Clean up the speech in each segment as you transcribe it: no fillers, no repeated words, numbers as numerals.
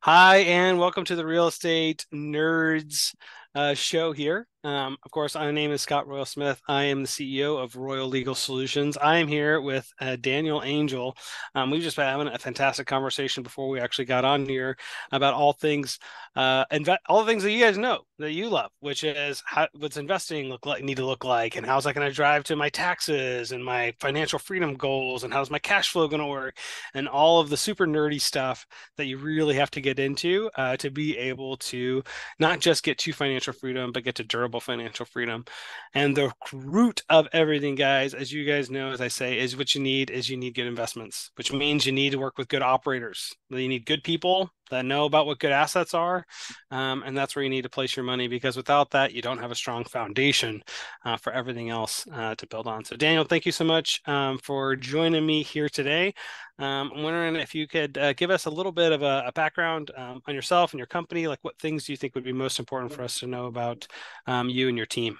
Hi, and welcome to the Real Estate Nerds show here. Of course, my name is Scott Royal Smith. I am the CEO of Royal Legal Solutions. I am here with Daniel Angel. We've just been having a fantastic conversation before we actually got on here about all things, all the things that you guys know that you love, which is what's investing need to look like, and how's that going to drive to my taxes and my financial freedom goals, and how's my cash flow going to work, and all of the super nerdy stuff that you really have to get into to be able to not just get to financial freedom, but get to durable financial freedom. And the root of everything, guys, as you guys know, as I say, is what you need is you need good investments, which means you need to work with good operators. You need good people that know about what good assets are. And that's where you need to place your money because without that, you don't have a strong foundation for everything else to build on. So, Daniel, thank you so much for joining me here today. I'm wondering if you could give us a little bit of a background on yourself and your company. Like, what things do you think would be most important for us to know about you and your team?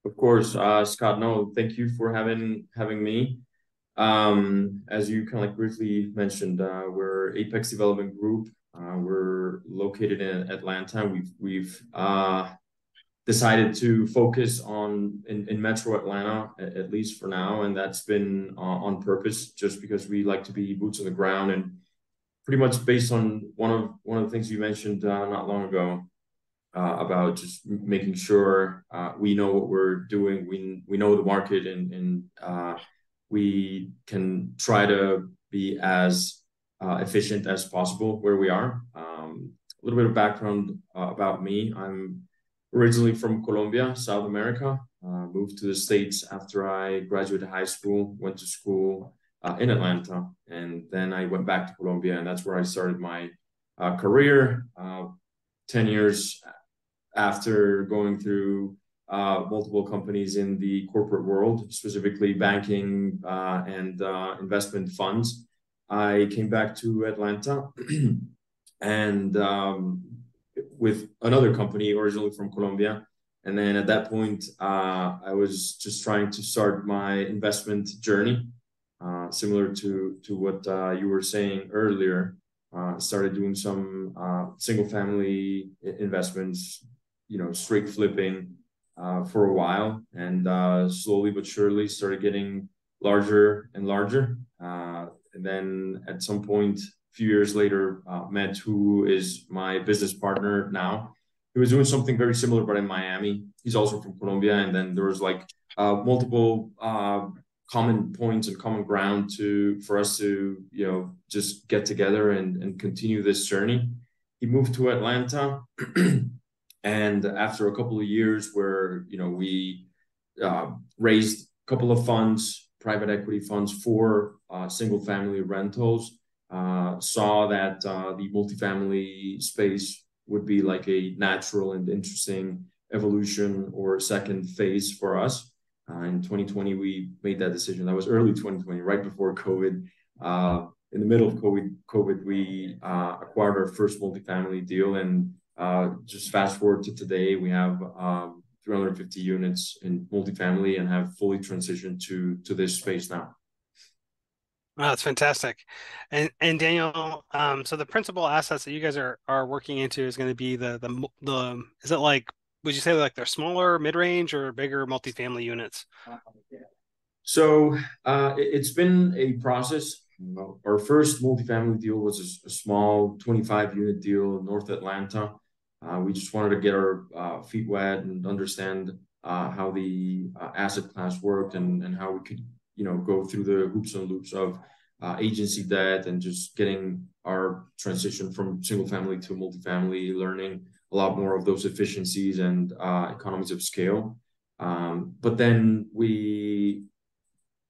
Of course, Scott. No, thank you for having me. As you kind of like briefly mentioned, we're Apex Development Group. We're located in Atlanta. We've decided to focus in Metro Atlanta at least for now, and that's been on purpose, just because we like to be boots on the ground and pretty much based on one of the things you mentioned not long ago about just making sure we know what we're doing. We know the market, and we can try to be as efficient as possible where we are. A little bit of background about me. I'm originally from Colombia, South America. Moved to the States after I graduated high school, went to school in Atlanta, and then I went back to Colombia, and that's where I started my career. 10 years after going through multiple companies in the corporate world, specifically banking and investment funds. I came back to Atlanta and with another company originally from Colombia. And then at that point, I was just trying to start my investment journey, similar to what you were saying earlier. Started doing some single family investments, straight flipping for a while, and slowly but surely started getting larger and larger. And then at some point, a few years later, met who is my business partner now. He was doing something very similar, but in Miami. He's also from Colombia, and then there was like multiple common points and common ground to for us to just get together and continue this journey. He moved to Atlanta. And after a couple of years where we raised a couple of funds, private equity funds for single family rentals, saw that the multifamily space would be like a natural and interesting evolution or second phase for us. In 2020, we made that decision. That was early 2020, right before COVID. In the middle of COVID, we acquired our first multifamily deal, and just fast forward to today, we have 350 units in multifamily and have fully transitioned to this space now. Wow, that's fantastic. And Daniel, so the principal assets that you guys are working into is going to be the is it like would you say like they're smaller, mid-range, or bigger multifamily units? So it's been a process. Our first multifamily deal was a small 25 unit deal in North Atlanta. We just wanted to get our feet wet and understand how the asset class worked, and how we could, go through the hoops and loops of agency debt and just getting our transition from single family to multifamily, learning a lot more of those efficiencies and economies of scale. But then we,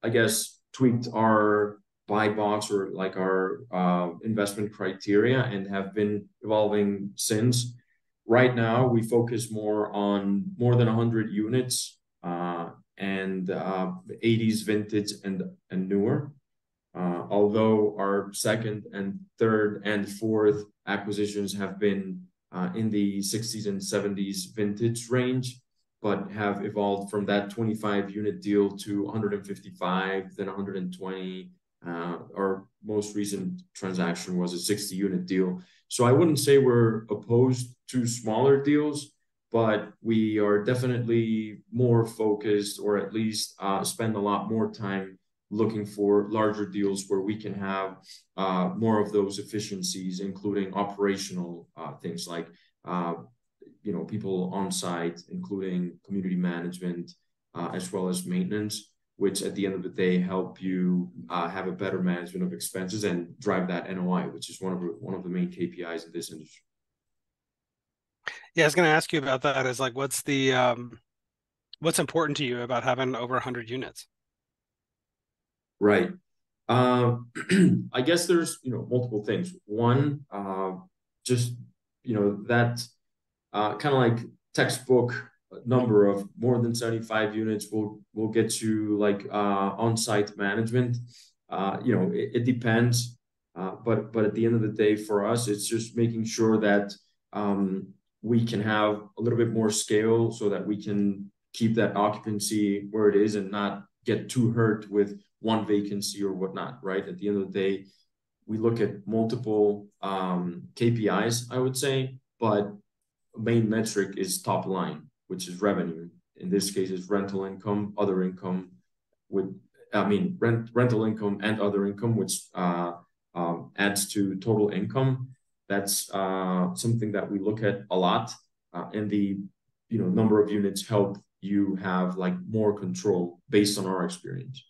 I guess, tweaked our buy box or like our investment criteria and have been evolving since. Right now, we focus more on more than 100 units and 80s vintage and newer. Although our second and third and fourth acquisitions have been in the 60s and 70s vintage range, but have evolved from that 25 unit deal to 155, then 120. Our most recent transaction was a 60 unit deal, So I wouldn't say we're opposed to smaller deals, but we are definitely more focused, or at least spend a lot more time looking for larger deals where we can have more of those efficiencies, including operational things like people on site, including community management, as well as maintenance, which at the end of the day help you have a better management of expenses and drive that NOI, which is one of the main KPIs in this industry. Yeah, I was going to ask you about that. Is like, what's important to you about having over 100 units? Right. Uh, I guess there's multiple things. One, just that kind of like textbook number of more than 75 units will get you like on-site management. It depends, but at the end of the day, for us, it's just making sure that we can have a little bit more scale so that we can keep that occupancy where it is and not get too hurt with one vacancy or whatnot. Right. At the end of the day, we look at multiple KPIs, I would say, but main metric is top line, which is revenue. In this case, it's rental income, other income, with rental income and other income, which adds to total income. That's something that we look at a lot, and the number of units help you have like more control based on our experience.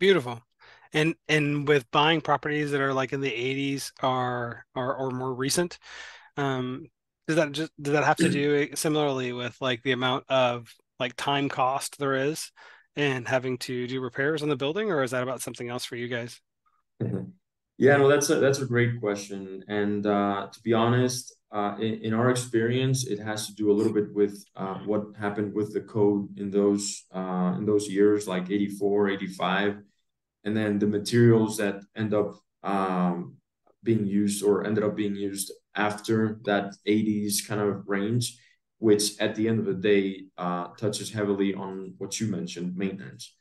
Beautiful. And with buying properties that are like in the 80s or more recent, um, does that have to do similarly with like the amount of like time cost there is and having to do repairs on the building, or is that about something else for you guys? Yeah, no, that's a great question. And to be honest, in our experience, it has to do a little bit with what happened with the code in those years, like 84, 85, and then the materials that end up being used or ended up being used after that 80s kind of range, which at the end of the day touches heavily on what you mentioned, maintenance.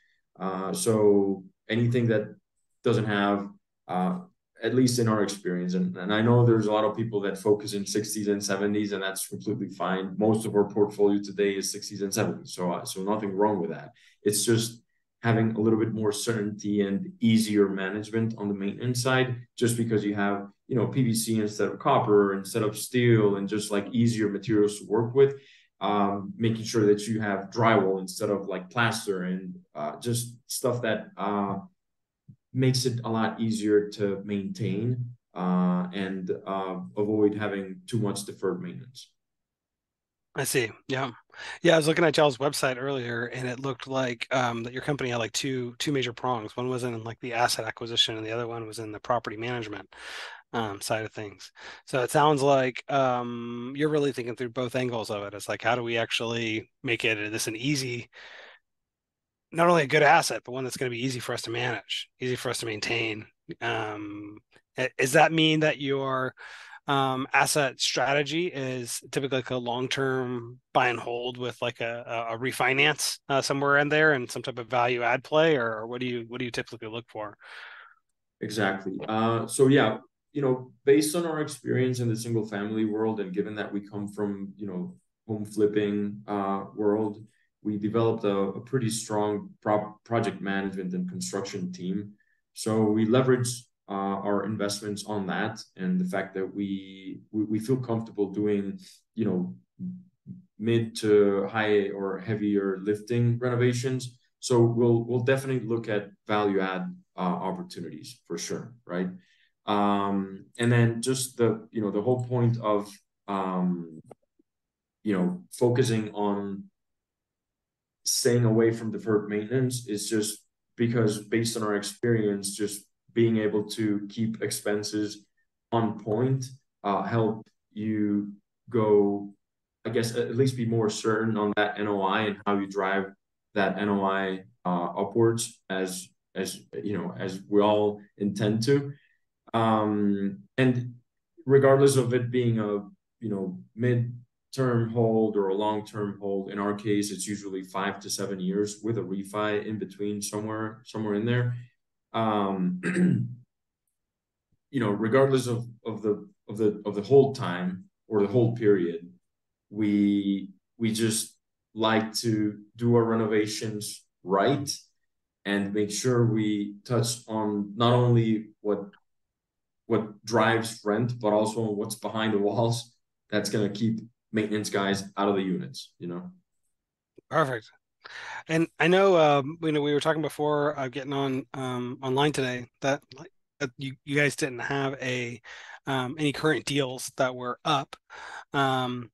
So anything that doesn't have uh, at least in our experience. And I know there's a lot of people that focus in 60s and 70s, and that's completely fine. Most of our portfolio today is 60s and 70s. So nothing wrong with that. It's just having a little bit more certainty and easier management on the maintenance side, just because you have, PVC instead of copper, instead of steel, and just like easier materials to work with. Making sure that you have drywall instead of like plaster and just stuff that makes it a lot easier to maintain and avoid having too much deferred maintenance. I see. Yeah. Yeah, I was looking at y'all's website earlier and it looked like that your company had like two major prongs. One was in like the asset acquisition and the other one was in the property management side of things. So it sounds like you're really thinking through both angles of it. It's like, how do we actually make it this an easy, not only a good asset, but one that's going to be easy for us to manage, easy for us to maintain. Um, does that mean that your asset strategy is typically like a long-term buy and hold with like a refinance somewhere in there and some type of value add play, or what do you typically look for? Exactly. So yeah, based on our experience in the single family world, and given that we come from, home flipping world, we developed a pretty strong project management and construction team. So we leverage our investments on that, and the fact that we feel comfortable doing, you know, mid to high or heavier lifting renovations. So we'll definitely look at value add opportunities for sure, right? And then just the whole point of focusing on staying away from deferred maintenance is just because based on our experience, just being able to keep expenses on point help you go, I guess, at least be more certain on that NOI and how you drive that NOI upwards as we all intend to. And regardless of it being a mid-term hold or a long-term hold, in our case, it's usually 5 to 7 years with a refi in between somewhere in there. Um, Regardless of the of the whole time or the whole period, we just like to do our renovations right and make sure we touch on not only what drives rent, but also what's behind the walls that's going to keep maintenance guys out of the units, you know? Perfect. And I know, we were talking before getting on online today that like that you guys didn't have a any current deals that were up, um,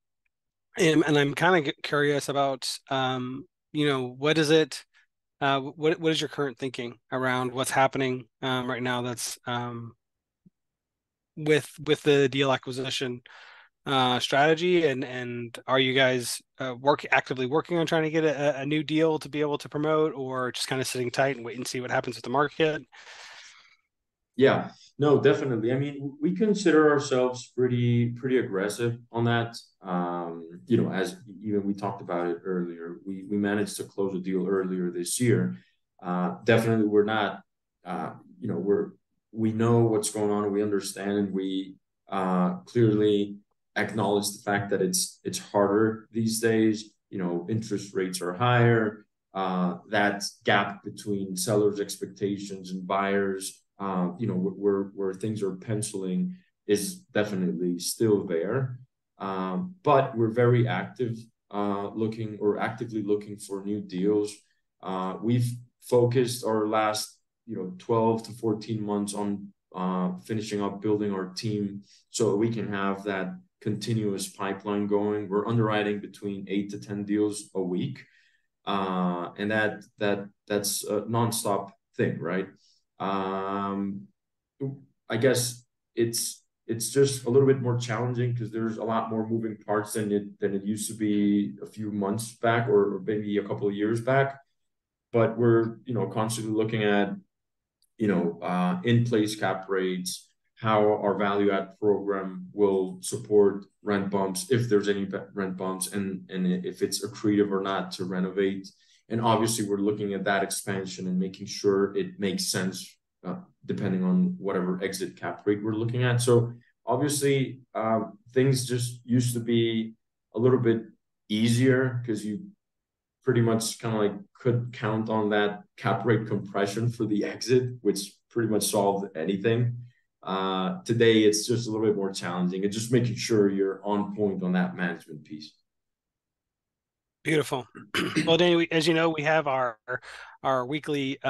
and I'm kind of curious about what is it, what is your current thinking around what's happening right now that's with the deal acquisition strategy, and are you guys actively working on trying to get a new deal to be able to promote, or just kind of sitting tight and wait and see what happens with the market? Yeah, no, definitely. I mean, we consider ourselves pretty aggressive on that. As even we talked about it earlier, we managed to close a deal earlier this year. Definitely, we're not. Uh, we know what's going on, and we understand, and we clearly acknowledge the fact that it's harder these days. Interest rates are higher. That gap between sellers' expectations and buyers, where things are penciling is definitely still there. But we're very active actively looking for new deals. We've focused our last 12 to 14 months on finishing up building our team so we can have that continuous pipeline going. We're underwriting between 8 to 10 deals a week, and that's a nonstop thing, right? Um, I guess it's just a little bit more challenging because there's a lot more moving parts than it used to be a few months back or maybe a couple of years back. But we're constantly looking at in place cap rates, how our value add program will support rent bumps, if there's any rent bumps, and if it's accretive or not to renovate. And obviously, we're looking at that expansion and making sure it makes sense, depending on whatever exit cap rate we're looking at. So obviously, things just used to be a little bit easier because you pretty much kind of like could count on that cap rate compression for the exit, which pretty much solved anything. Today, it's just a little bit more challenging and just making sure you're on point on that management piece. Beautiful. Well, Danny, as you know, we have our weekly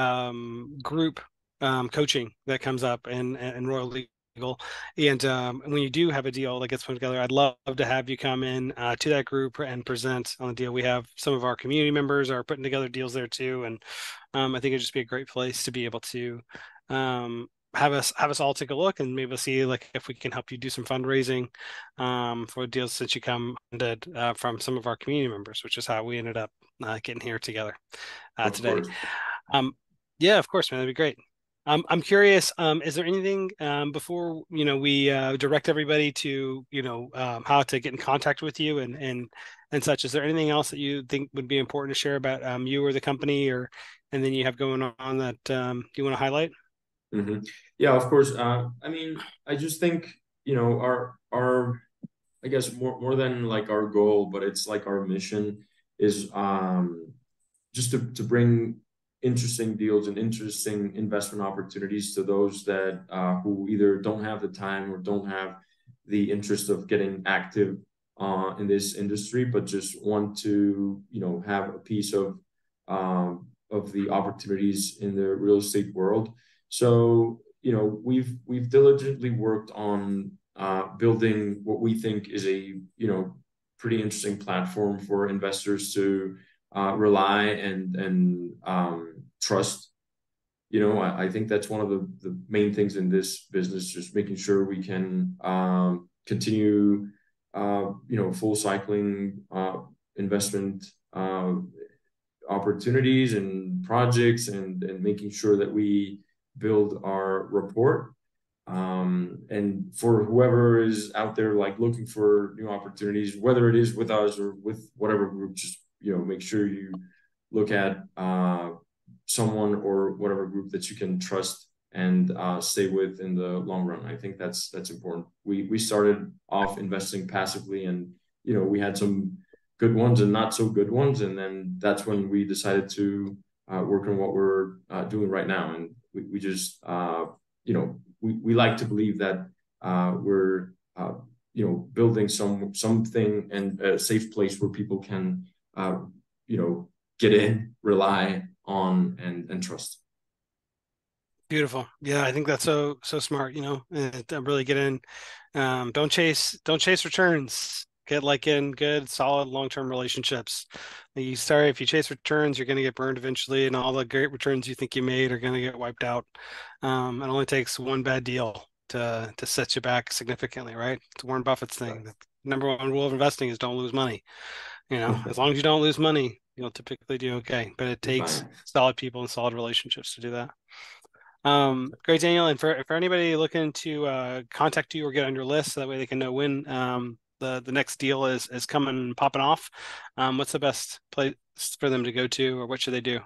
group coaching that comes up in Royal Legal. And when you do have a deal that gets put together, I'd love to have you come in to that group and present on the deal. We have some of our community members are putting together deals there too, and I think it'd just be a great place to be able to have us all take a look and maybe see like if we can help you do some fundraising for deals since you come from some of our community members, which is how we ended up getting here together Of today. course. Yeah, of course, man, that'd be great. I'm curious, is there anything before we direct everybody to how to get in contact with you and such? Is there anything else that you think would be important to share about you or the company, or and then you have going on that you want to highlight? Mm-hmm. Yeah, of course. I mean, I just think our I guess more than like our goal, but it's like our mission is just to bring interesting deals and interesting investment opportunities to those that who either don't have the time or don't have the interest of getting active in this industry, but just want to have a piece of the opportunities in the real estate world. So we've diligently worked on building what we think is a pretty interesting platform for investors to rely and trust. I think that's one of the main things in this business, just making sure we can continue, full cycling investment opportunities and projects and making sure that we build our rapport. And for whoever is out there like looking for new opportunities, whether it is with us or with whatever group, just make sure you look at someone or whatever group that you can trust and stay with in the long run. I think that's important. We started off investing passively, and we had some good ones and not so good ones, and then that's when we decided to work on what we're doing right now. And we just we like to believe that we're building something and a safe place where people can you know get in, rely on, and trust. Beautiful. Yeah, I think that's so smart, to really get in. Don't chase returns. Get like in good, solid, long-term relationships. If you chase returns, you're going to get burned eventually, and all the great returns you think you made are going to get wiped out. It only takes one bad deal to set you back significantly, right? It's Warren Buffett's thing. The number one rule of investing is don't lose money. As long as you don't lose money, you'll typically do okay. But it You're takes fine. solid people and solid relationships to do that. Great, Daniel. And for anybody looking to contact you or get on your list, so that way they can know when the next deal is coming popping off. What's the best place for them to go to, or what should they do?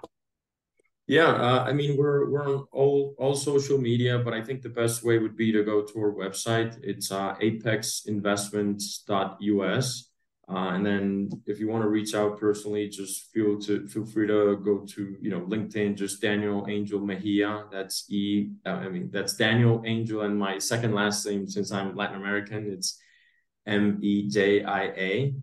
Yeah, I mean we're on all social media, but I think the best way would be to go to our website. It's apexinvestments.us. And then if you want to reach out personally, just feel free to go to LinkedIn, just Daniel Angel Mejia. I mean that's Daniel Angel, and my second last name, since I'm Latin American, it's Mejia.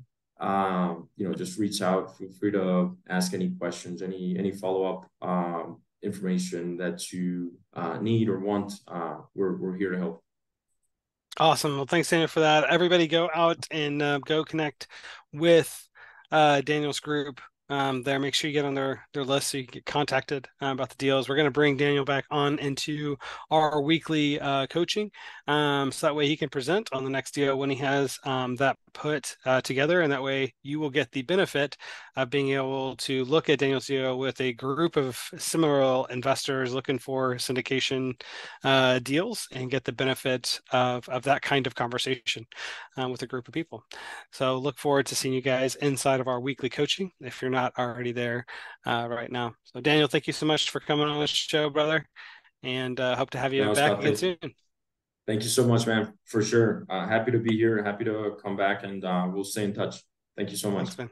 Just reach out. Feel free to ask any questions, any follow up information that you need or want. We're here to help. Awesome. Well, thanks, Daniel, for that. Everybody go out and go connect with Daniel's group there. Make sure you get on their list so you get contacted about the deals. We're going to bring Daniel back on into our weekly coaching, so that way he can present on the next deal when he has that put together, and that way you will get the benefit of being able to look at Daniel's deal with a group of similar investors looking for syndication deals, and get the benefit of that kind of conversation with a group of people. So look forward to seeing you guys inside of our weekly coaching if you're not already there right now. So Daniel, thank you so much for coming on the show, brother, and hope to have you No, back Scott, again soon. thank you so much, man. For sure. Happy to be here. Happy to come back, and we'll stay in touch. Thank you so much. Thanks, man.